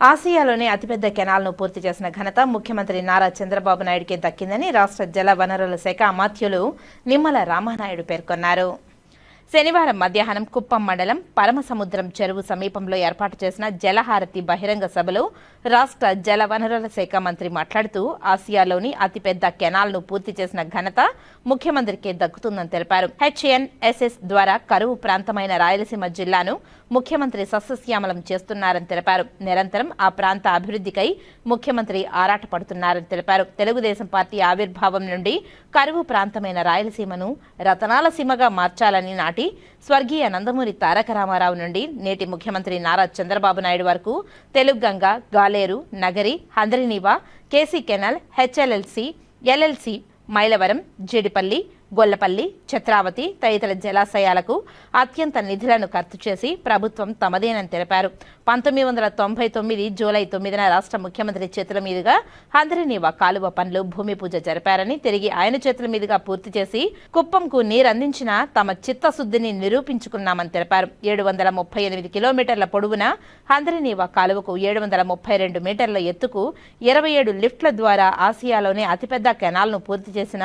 ఆసియాలోనే అతిపెద్ద కెనాల్ను పూర్తి చేసిన ఘనత ముఖ్యమంత్రి నారా చంద్రబాబు నాయుడుకే దక్కిందని రాష్ట్ర జల వనరుల శాఖ అమాత్యులు నిమ్మల రామానాయుడు పేర్కొన్నారు. శనివారం మధ్యాహ్నం కుప్పం మండలం పరమసముద్రం చెరువు సమీపంలో ఏర్పాటు చేసిన జలహారతి బహిరంగ సభలో రాష్ట్ర జల వనరుల శాఖ మంత్రి మాట్లాడుతూ ఆసియాలోని అతిపెద్ద కెనాల్ను పూర్తి చేసిన ఘనత ముఖ్యమంత్రికే దక్కుతుందని తెలిపారు. HNSS ద్వారా కరువు ప్రాంతమైన రాయలసీమ జిల్లాను ముఖ్యమంత్రి సస్యశ్యామలం చేస్తున్నారని తెలిపారు. నిరంతరం ఆ ప్రాంత అభివృద్ధికై ముఖ్యమంత్రి ఆరాటపడుతున్నారని తెలిపారు. తెలుగుదేశం పార్టీ ఆవిర్భావం నుండి కరువు ప్రాంతమైన రాయలసీమను రతనాల సీమగా మార్చాలని నాటి స్వర్గీయ నందమూరి తారక రామారావు నుండి నేటి ముఖ్యమంత్రి నారా చంద్రబాబు నాయుడు వరకు Teluguganga, Galeru, Nagari, Handrineeva, KC canal, HLLC, LLC, Mylavaram, Jeedipalli, Gollapalli, Chitravathi తదితర జలాశయాలకు అత్యంత నిధులను ఖర్చు చేసి ప్రభుత్వం తమదేనని తెలిపారు. 1999 జూలై 9న రాష్ట్ర ముఖ్యమంత్రి చేతుల మీదుగా హంద్రినీవా కాలువ పనులు భూమి పూజ జరిపారని, తిరిగి ఆయన చేతుల మీదుగా పూర్తి చేసి కుప్పంకు నీరందించిన తమ చిత్తశుద్ధిని నిరూపించుకున్నామని తెలిపారు. 738 కిలోమీటర్ల పొడవున హంద్రినీవా కాలువకు 732 మీటర్ల ఎత్తుకు 27 లిఫ్ట్ల ద్వారా ఆసియాలోనే అతిపెద్ద కెనాల్ను పూర్తి చేసిన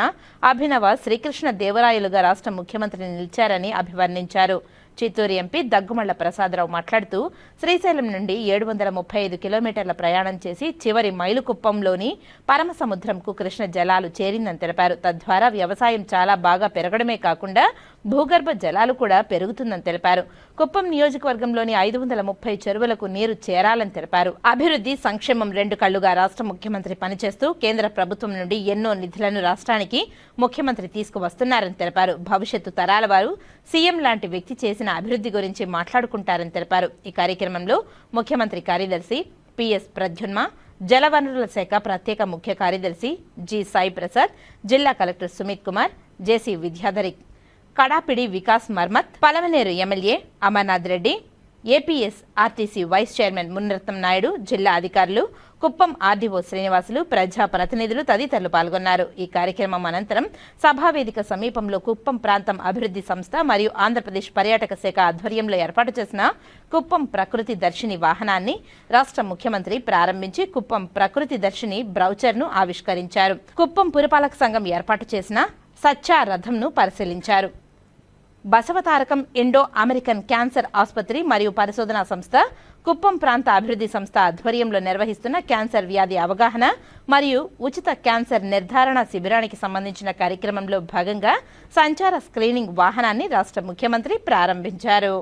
అభినవ శ్రీకృష్ణ దేవరాయలుగా రాష్ట్ర ముఖ్యమంత్రి నిలిచారని అభివర్ణించారు. చిత్తూరు ఎంపీ దగ్గుమళ్ల ప్రసాదరావు మాట్లాడుతూ శ్రీశైలం నుండి 735 కిలోమీటర్ల ప్రయాణం చేసి చివరి మైలుకుప్పంలోని పరమసముద్రంకు కృష్ణ జలాలు చేరిందని తెలిపారు. తద్వారా వ్యవసాయం చాలా బాగా పెరగడమే కాకుండా భూగర్భ జలాలు కూడా పెరుగుతుందని తెలిపారు. కుప్పం నియోజకవర్గంలోని 530 చెరువులకు నీరు చేరాలని తెలిపారు. అభివృద్ధి, సంక్షేమం రెండు కళ్లుగా రాష్ట్ర ముఖ్యమంత్రి పనిచేస్తూ కేంద్ర ప్రభుత్వం నుండి ఎన్నో నిధులను రాష్ట్రానికి ముఖ్యమంత్రి తీసుకువస్తున్నారని తెలిపారు. భవిష్యత్తు తరాల వారు సీఎం లాంటి వ్యక్తి చేసిన అభివృద్ధి గురించి మాట్లాడుకుంటారని తెలిపారు. ఈ కార్యక్రమంలో ముఖ్యమంత్రి కార్యదర్శి PS ప్రద్యున్మ, జలవనరుల శాఖ ప్రత్యేక ముఖ్య కార్యదర్శి G సాయి ప్రసాద్, జిల్లా కలెక్టర్ సుమిత్ కుమార్, JC విద్యాధరి, కడాపిడి Vikas Marmat, Palamaneru MLA Amarnath Reddy, APS RTC vice chairman Muniratnam Naidu, జిల్లా అధికారులు, కుప్పం RDO శ్రీనివాసులు, ప్రజా ప్రతినిధులు తదితరులు పాల్గొన్నారు. ఈ కార్యక్రమం అనంతరం సభావేదిక సమీపంలో కుప్పం ప్రాంతం అభివృద్ధి సంస్థ మరియు ఆంధ్రప్రదేశ్ పర్యాటక శాఖ ఆధ్వర్యంలో ఏర్పాటు చేసిన కుప్పం ప్రకృతి దర్శిని వాహనాన్ని రాష్ట్ర ముఖ్యమంత్రి ప్రారంభించి కుప్పం ప్రకృతి దర్శిని బ్రౌచర్ను ఆవిష్కరించారు. కుప్పం పురపాలక సంఘం ఏర్పాటు చేసిన సచ్చా రథంను పరిశీలించారు. బసవతారకం ఇండో అమెరికన్ క్యాన్సర్ ఆసుపత్రి మరియు పరిశోధనా సంస్థ, కుప్పం ప్రాంత అభివృద్ధి సంస్థ ఆధ్వర్యంలో నిర్వహిస్తున్న క్యాన్సర్ వ్యాధి అవగాహన మరియు ఉచిత క్యాన్సర్ నిర్ధారణ శిబిరానికి సంబంధించిన కార్యక్రమంలో భాగంగా సంచార స్క్రీనింగ్ వాహనాన్ని రాష్ట్ర ముఖ్యమంత్రి ప్రారంభించారు.